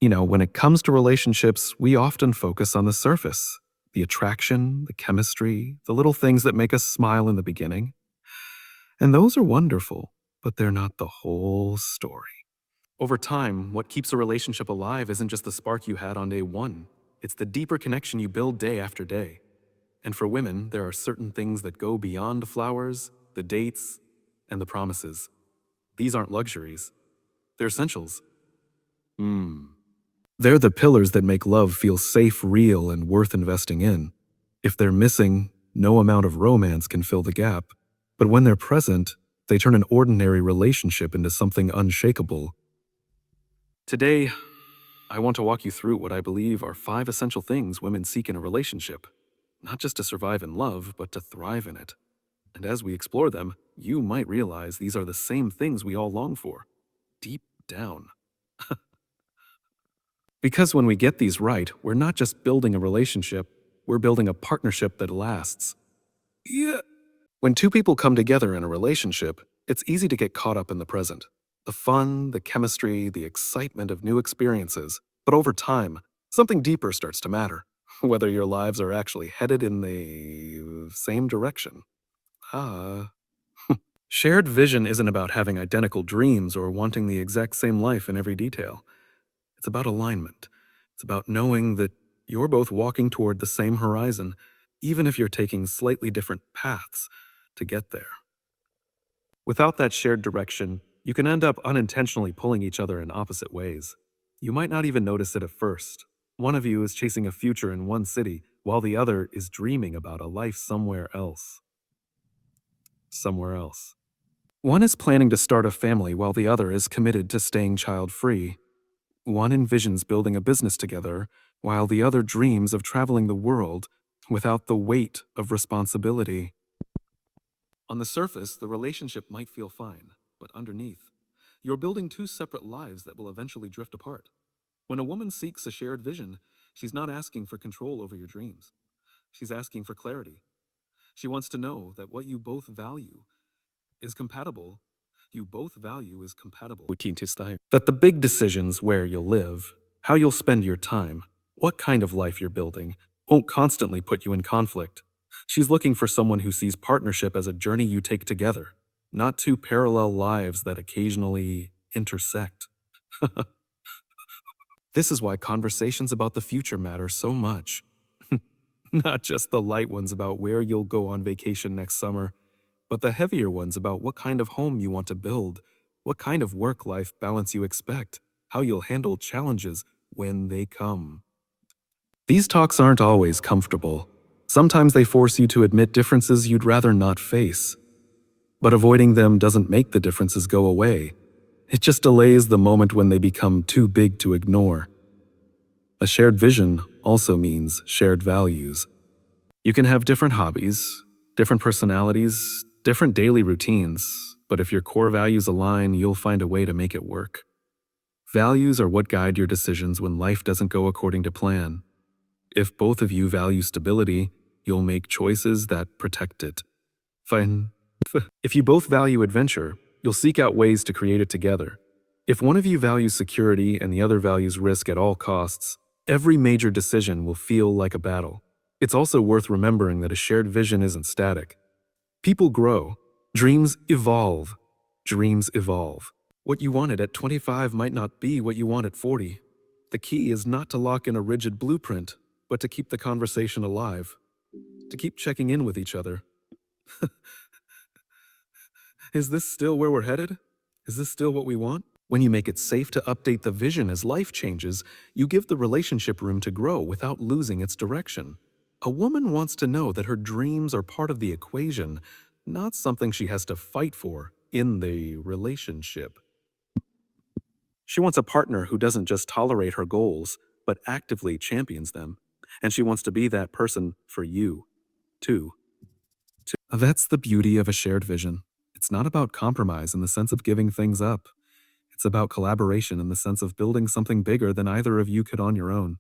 When it comes to relationships, we often focus on the surface, the attraction, the chemistry, the little things that make us smile in the beginning. And those are wonderful, but they're not the whole story. Over time, what keeps a relationship alive isn't just the spark you had on day one, it's the deeper connection you build day after day. And for women, there are certain things that go beyond flowers, the dates, and the promises. These aren't luxuries, they're essentials. They're the pillars that make love feel safe, real, and worth investing in. If they're missing, no amount of romance can fill the gap. But when they're present, they turn an ordinary relationship into something unshakable. Today, I want to walk you through what I believe are 5 essential things women seek in a relationship, not just to survive in love, but to thrive in it. And as we explore them, you might realize these are the same things we all long for, deep down. Because when we get these right, we're not just building a relationship, we're building a partnership that lasts. Yeah. When two people come together in a relationship, it's easy to get caught up in the present. The fun, the chemistry, the excitement of new experiences. But over time, something deeper starts to matter. Whether your lives are actually headed in the same direction. Ah. Shared vision isn't about having identical dreams or wanting the exact same life in every detail. It's about alignment. It's about knowing that you're both walking toward the same horizon, even if you're taking slightly different paths to get there. Without that shared direction, you can end up unintentionally pulling each other in opposite ways. You might not even notice it at first. One of you is chasing a future in one city, while the other is dreaming about a life somewhere else. Somewhere else. One is planning to start a family while the other is committed to staying child-free. One envisions building a business together, while the other dreams of traveling the world without the weight of responsibility. On the surface, the relationship might feel fine, but underneath, you're building 2 separate lives that will eventually drift apart. When a woman seeks a shared vision, she's not asking for control over your dreams. She's asking for clarity. She wants to know that what you both value is compatible. You both value is compatible. That the big decisions, where you'll live, how you'll spend your time, what kind of life you're building, won't constantly put you in conflict. She's looking for someone who sees partnership as a journey you take together, not 2 parallel lives that occasionally intersect. This is why conversations about the future matter so much. Not just the light ones about where you'll go on vacation next summer, but the heavier ones about what kind of home you want to build, what kind of work-life balance you expect, how you'll handle challenges when they come. These talks aren't always comfortable. Sometimes they force you to admit differences you'd rather not face. But avoiding them doesn't make the differences go away. It just delays the moment when they become too big to ignore. A shared vision also means shared values. You can have different hobbies, different personalities, different daily routines, but if your core values align, you'll find a way to make it work. Values are what guide your decisions when life doesn't go according to plan. If both of you value stability, you'll make choices that protect it. Fine. If you both value adventure, you'll seek out ways to create it together. If one of you values security and the other values risk at all costs, every major decision will feel like a battle. It's also worth remembering that a shared vision isn't static. People grow. Dreams evolve. Dreams evolve. What you wanted at 25 might not be what you want at 40. The key is not to lock in a rigid blueprint, but to keep the conversation alive. To keep checking in with each other. Is this still where we're headed? Is this still what we want? When you make it safe to update the vision as life changes, you give the relationship room to grow without losing its direction. A woman wants to know that her dreams are part of the equation, not something she has to fight for in the relationship. She wants a partner who doesn't just tolerate her goals, but actively champions them. And she wants to be that person for you, too. That's the beauty of a shared vision. It's not about compromise in the sense of giving things up. It's about collaboration in the sense of building something bigger than either of you could on your own.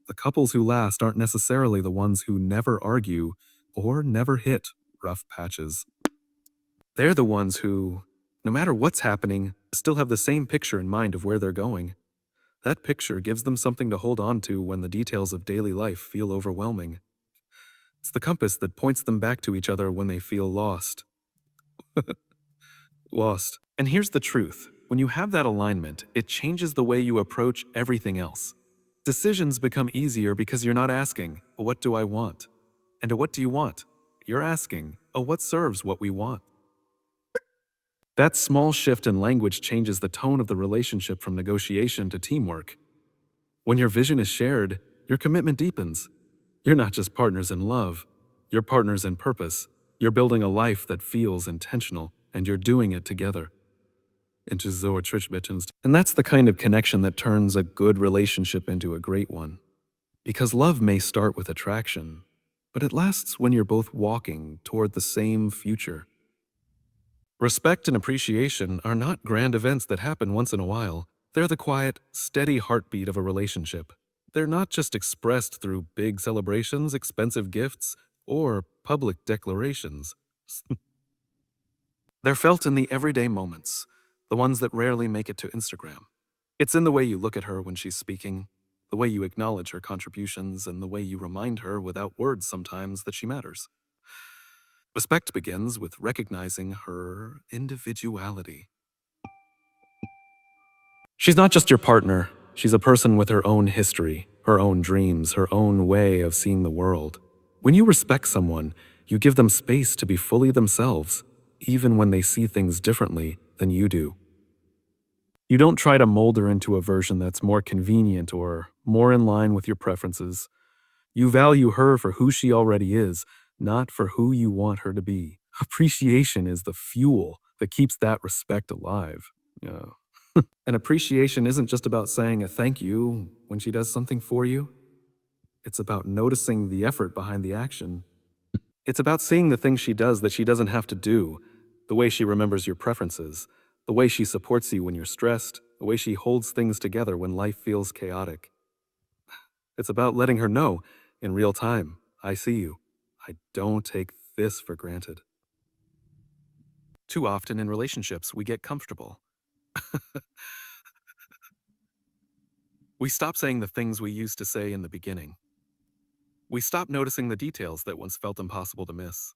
The couples who last aren't necessarily the ones who never argue or never hit rough patches. They're the ones who, no matter what's happening, still have the same picture in mind of where they're going. That picture gives them something to hold on to when the details of daily life feel overwhelming. It's the compass that points them back to each other when they feel lost. Lost. And here's the truth. When you have that alignment, it changes the way you approach everything else. Decisions become easier because you're not asking, what do I want? And what do you want? You're asking, what serves what we want? That small shift in language changes the tone of the relationship from negotiation to teamwork. When your vision is shared, your commitment deepens. You're not just partners in love, you're partners in purpose. You're building a life that feels intentional, and you're doing it together. And that's the kind of connection that turns a good relationship into a great one. Because love may start with attraction, but it lasts when you're both walking toward the same future. Respect and appreciation are not grand events that happen once in a while. They're the quiet, steady heartbeat of a relationship. They're not just expressed through big celebrations, expensive gifts, or public declarations. They're felt in the everyday moments, the ones that rarely make it to Instagram. It's in the way you look at her when she's speaking, the way you acknowledge her contributions, and the way you remind her without words sometimes that she matters. Respect begins with recognizing her individuality. She's not just your partner, she's a person with her own history, her own dreams, her own way of seeing the world. When you respect someone, you give them space to be fully themselves, even when they see things differently than you do. You don't try to mold her into a version that's more convenient or more in line with your preferences. You value her for who she already is, not for who you want her to be. Appreciation is the fuel that keeps that respect alive. Yeah. And appreciation isn't just about saying a thank you when she does something for you. It's about noticing the effort behind the action. It's about seeing the things she does that she doesn't have to do, the way she remembers your preferences, the way she supports you when you're stressed, the way she holds things together when life feels chaotic. It's about letting her know, in real time, I see you. I don't take this for granted. Too often in relationships, we get comfortable. We stop saying the things we used to say in the beginning. We stop noticing the details that once felt impossible to miss.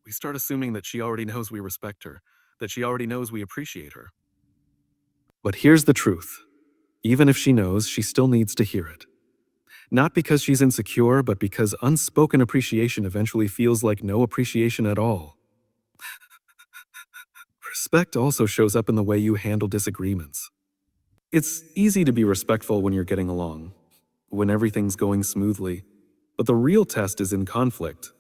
We start assuming that she already knows we respect her, that she already knows we appreciate her. But here's the truth. Even if she knows, she still needs to hear it. Not because she's insecure, but because unspoken appreciation eventually feels like no appreciation at all. Respect also shows up in the way you handle disagreements. It's easy to be respectful when you're getting along, when everything's going smoothly. But the real test is in conflict.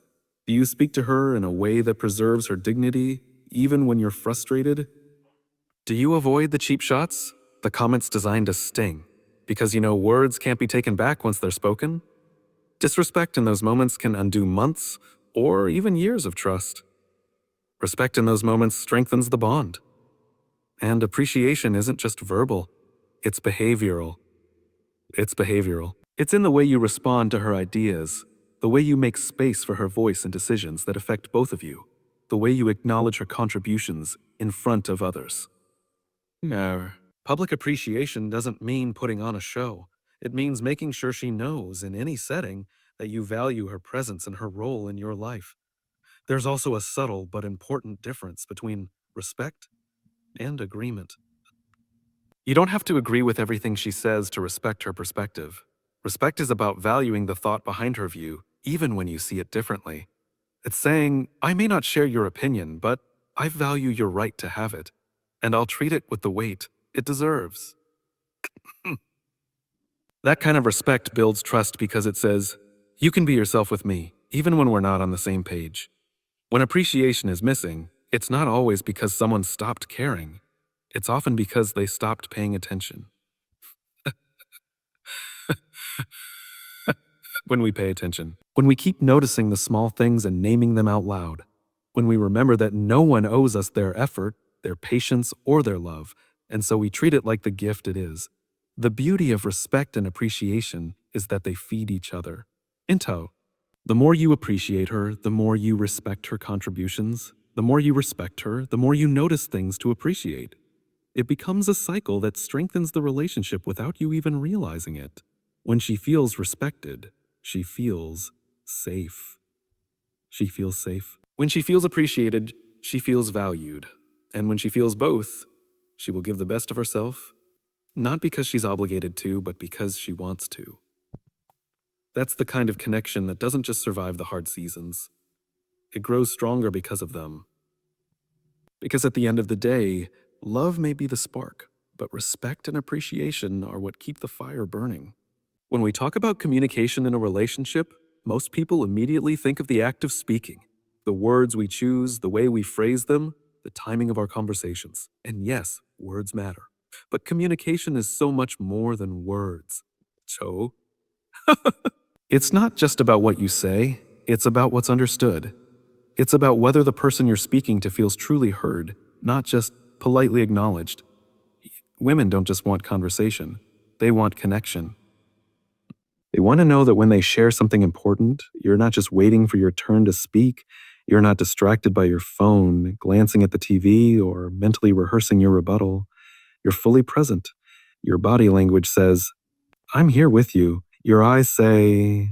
Do you speak to her in a way that preserves her dignity, even when you're frustrated? Do you avoid the cheap shots, the comments designed to sting, because you know words can't be taken back once they're spoken? Disrespect in those moments can undo months or even years of trust. Respect in those moments strengthens the bond. And appreciation isn't just verbal, it's behavioral. It's behavioral. It's in the way you respond to her ideas, the way you make space for her voice and decisions that affect both of you, the way you acknowledge her contributions in front of others. No. Public appreciation doesn't mean putting on a show. It means making sure she knows in any setting that you value her presence and her role in your life. There's also a subtle but important difference between respect and agreement. You don't have to agree with everything she says to respect her perspective. Respect is about valuing the thought behind her view, even when you see it differently. It's saying, I may not share your opinion, but I value your right to have it, and I'll treat it with the weight it deserves. That kind of respect builds trust because it says, you can be yourself with me, even when we're not on the same page. When appreciation is missing, it's not always because someone stopped caring. It's often because they stopped paying attention. When we pay attention, when we keep noticing the small things and naming them out loud, when we remember that no one owes us their effort, their patience, or their love, and so we treat it like the gift it is. The beauty of respect and appreciation is that they feed each other. Into. The more you appreciate her, the more you respect her contributions. The more you respect her, the more you notice things to appreciate. It becomes a cycle that strengthens the relationship without you even realizing it. When she feels respected, she feels safe. She feels safe. When she feels appreciated, she feels valued. And when she feels both, she will give the best of herself, not because she's obligated to, but because she wants to. That's the kind of connection that doesn't just survive the hard seasons. It grows stronger because of them. Because at the end of the day, love may be the spark, but respect and appreciation are what keep the fire burning. When we talk about communication in a relationship, most people immediately think of the act of speaking, the words we choose, the way we phrase them, the timing of our conversations. And yes, words matter. But communication is so much more than words. So, it's not just about what you say, it's about what's understood. It's about whether the person you're speaking to feels truly heard, not just politely acknowledged. Women don't just want conversation, they want connection. They want to know that when they share something important, you're not just waiting for your turn to speak, you're not distracted by your phone, glancing at the TV, or mentally rehearsing your rebuttal. You're fully present. Your body language says, I'm here with you. Your eyes say,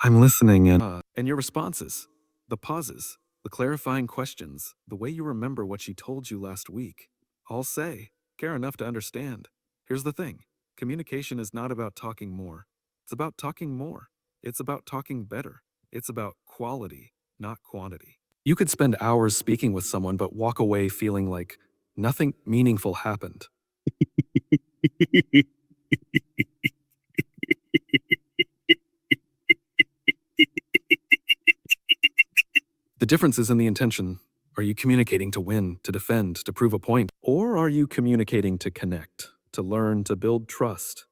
I'm listening, and your responses, the pauses, the clarifying questions, the way you remember what she told you last week, all say, care enough to understand. Here's the thing, communication is not about talking more. It's about talking more. It's about talking better. It's about quality, not quantity. You could spend hours speaking with someone but walk away feeling like nothing meaningful happened. The difference is in the intention. Are you communicating to win, to defend, to prove a point? Or are you communicating to connect, to learn, to build trust?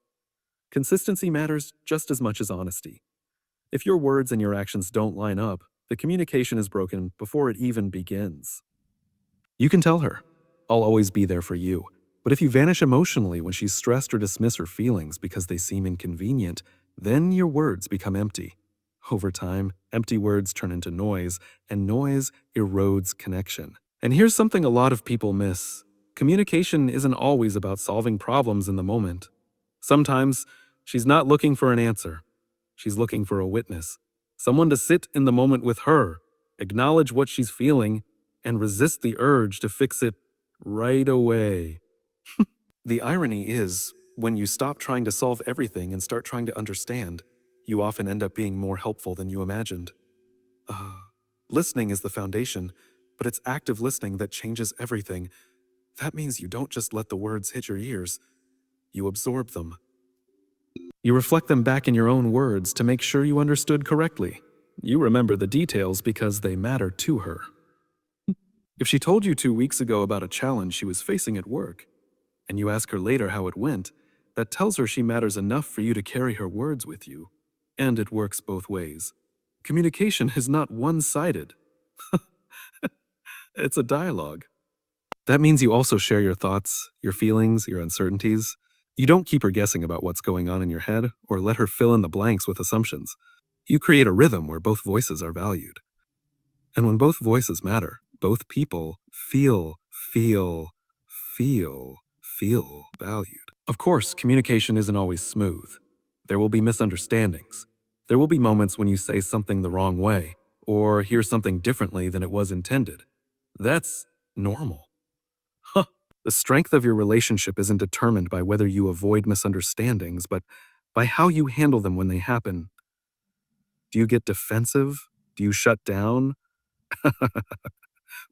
Consistency matters just as much as honesty. If your words and your actions don't line up, the communication is broken before it even begins. You can tell her, I'll always be there for you. But if you vanish emotionally when she's stressed or dismiss her feelings because they seem inconvenient, then your words become empty. Over time, empty words turn into noise, and noise erodes connection. And here's something a lot of people miss. Communication isn't always about solving problems in the moment. Sometimes, she's not looking for an answer. She's looking for a witness. Someone to sit in the moment with her, acknowledge what she's feeling, and resist the urge to fix it right away. The irony is, when you stop trying to solve everything and start trying to understand, you often end up being more helpful than you imagined. Listening is the foundation, but it's active listening that changes everything. That means you don't just let the words hit your ears, you absorb them. You reflect them back in your own words to make sure you understood correctly. You remember the details because they matter to her. If she told you 2 weeks ago about a challenge she was facing at work, and you ask her later how it went, that tells her she matters enough for you to carry her words with you. And it works both ways. Communication is not one-sided. It's a dialogue. That means you also share your thoughts, your feelings, your uncertainties. You don't keep her guessing about what's going on in your head or let her fill in the blanks with assumptions. You create a rhythm where both voices are valued. And when both voices matter, both people feel valued. Of course, communication isn't always smooth. There will be misunderstandings. There will be moments when you say something the wrong way or hear something differently than it was intended. That's normal. The strength of your relationship isn't determined by whether you avoid misunderstandings, but by how you handle them when they happen. Do you get defensive? Do you shut down?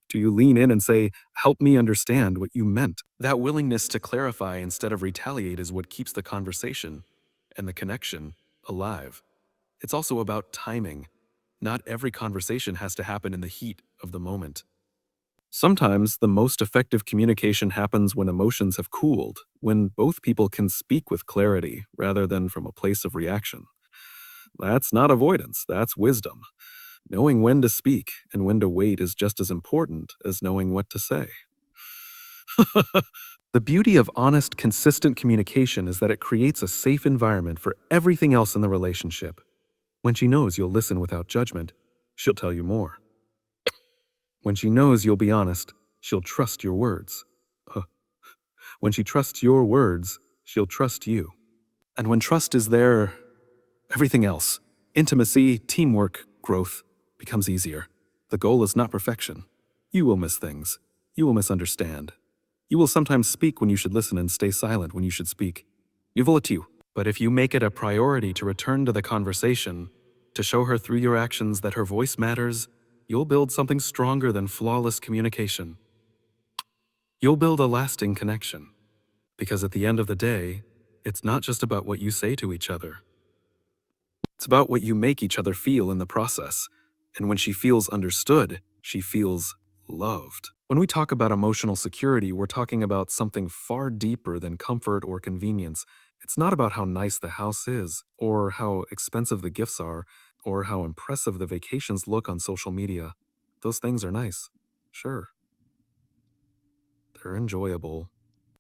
Do you lean in and say, help me understand what you meant? That willingness to clarify instead of retaliate is what keeps the conversation and the connection alive. It's also about timing. Not every conversation has to happen in the heat of the moment. Sometimes the most effective communication happens when emotions have cooled, when both people can speak with clarity rather than from a place of reaction. That's not avoidance, that's wisdom. Knowing when to speak and when to wait is just as important as knowing what to say. The beauty of honest, consistent communication is that it creates a safe environment for everything else in the relationship. When she knows you'll listen without judgment, she'll tell you more. When she knows you'll be honest, she'll trust your words. When she trusts your words, she'll trust you. And when trust is there, everything else, intimacy, teamwork, growth, becomes easier. The goal is not perfection. You will miss things. You will misunderstand. You will sometimes speak when you should listen and stay silent when you should speak. You will it you. But if you make it a priority to return to the conversation, to show her through your actions that her voice matters, you'll build something stronger than flawless communication. You'll build a lasting connection. Because at the end of the day, it's not just about what you say to each other. It's about what you make each other feel in the process. And when she feels understood, she feels loved. When we talk about emotional security, we're talking about something far deeper than comfort or convenience. It's not about how nice the house is, or how expensive the gifts are, or how impressive the vacations look on social media. Those things are nice. Sure, they're enjoyable.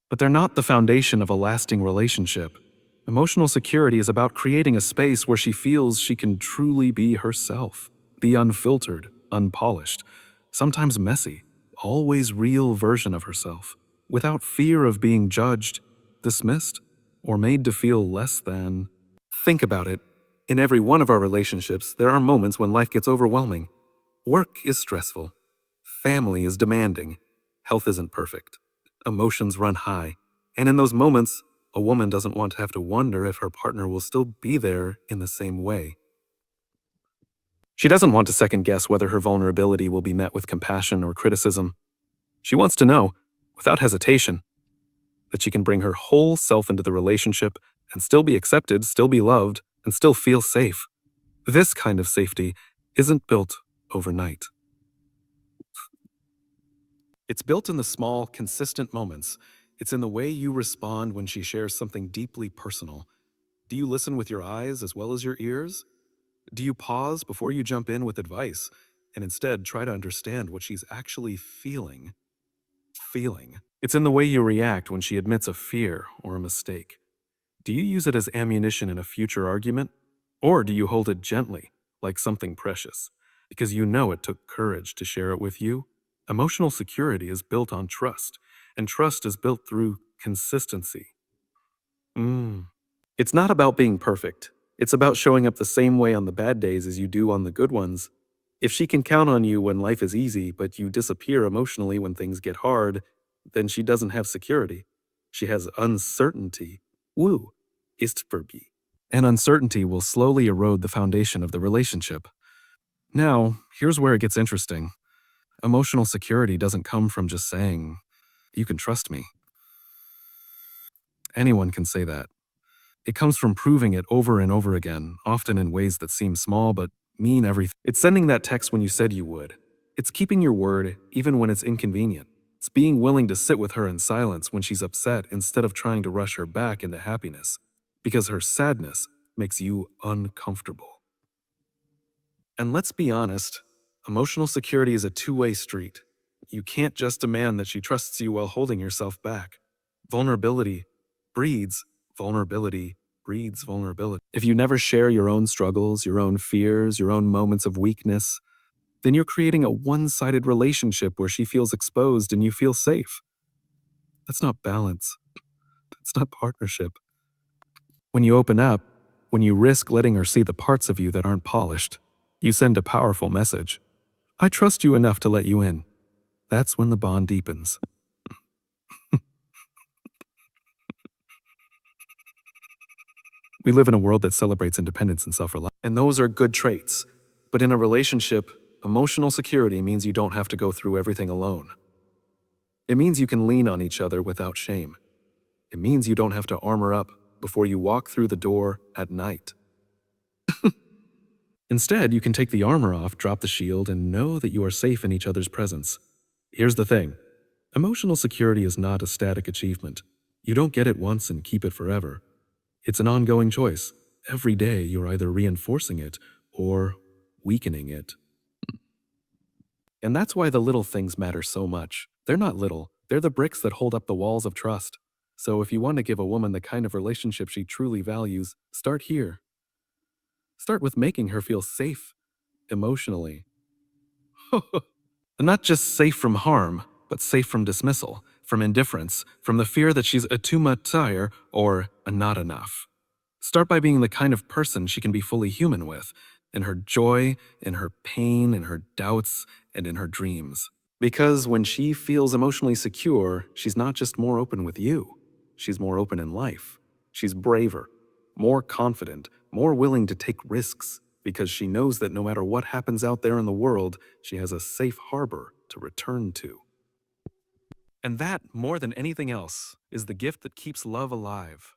But they're not the foundation of a lasting relationship. Emotional security is about creating a space where she feels she can truly be herself, the unfiltered, unpolished, sometimes messy, always real version of herself, without fear of being judged, dismissed, or made to feel less than. Think about it. In every one of our relationships, there are moments when life gets overwhelming. Work is stressful. Family is demanding. Health isn't perfect. Emotions run high. And in those moments, a woman doesn't want to have to wonder if her partner will still be there in the same way. She doesn't want to second guess whether her vulnerability will be met with compassion or criticism. She wants to know, without hesitation, that she can bring her whole self into the relationship and still be accepted, still be loved, and still feel safe. This kind of safety isn't built overnight. It's built in the small, consistent moments. It's in the way you respond when she shares something deeply personal. Do you listen with your eyes as well as your ears? Do you pause before you jump in with advice and instead try to understand what she's actually feeling? It's in the way you react when she admits a fear or a mistake. Do you use it as ammunition in a future argument? Or do you hold it gently, like something precious, because you know it took courage to share it with you? Emotional security is built on trust, and trust is built through consistency. It's not about being perfect. It's about showing up the same way on the bad days as you do on the good ones. If she can count on you when life is easy, but you disappear emotionally when things get hard, then she doesn't have security. She has uncertainty. Woo, ist verbi. And uncertainty will slowly erode the foundation of the relationship. Now, here's where it gets interesting. Emotional security doesn't come from just saying, "You can trust me." Anyone can say that. It comes from proving it over and over again, often in ways that seem small but mean everything. It's sending that text when you said you would. It's keeping your word even when it's inconvenient. It's being willing to sit with her in silence when she's upset instead of trying to rush her back into happiness, because her sadness makes you uncomfortable. And let's be honest, emotional security is a two-way street. You can't just demand that she trusts you while holding yourself back. Vulnerability breeds vulnerability breeds vulnerability. If you never share your own struggles, your own fears, your own moments of weakness, then you're creating a one-sided relationship where she feels exposed and you feel safe. That's not balance. That's not partnership. When you open up, when you risk letting her see the parts of you that aren't polished, you send a powerful message. I trust you enough to let you in. That's when the bond deepens. We live in a world that celebrates independence and self-reliance, and those are good traits. But in a relationship, emotional security means you don't have to go through everything alone. It means you can lean on each other without shame. It means you don't have to armor up before you walk through the door at night. Instead, you can take the armor off, drop the shield, and know that you are safe in each other's presence. Here's the thing. Emotional security is not a static achievement. You don't get it once and keep it forever. It's an ongoing choice. Every day, you're either reinforcing it or weakening it. And that's why the little things matter so much. They're not little, they're the bricks that hold up the walls of trust. So if you want to give a woman the kind of relationship she truly values, start here. Start with making her feel safe emotionally. And not just safe from harm, but safe from dismissal. from indifference, from the fear that she's a too much tire or a not enough. Start by being the kind of person she can be fully human with, in her joy, in her pain, in her doubts, and in her dreams. Because when she feels emotionally secure, she's not just more open with you, she's more open in life. She's braver, more confident, more willing to take risks, because she knows that no matter what happens out there in the world, she has a safe harbor to return to. And that, more than anything else, is the gift that keeps love alive.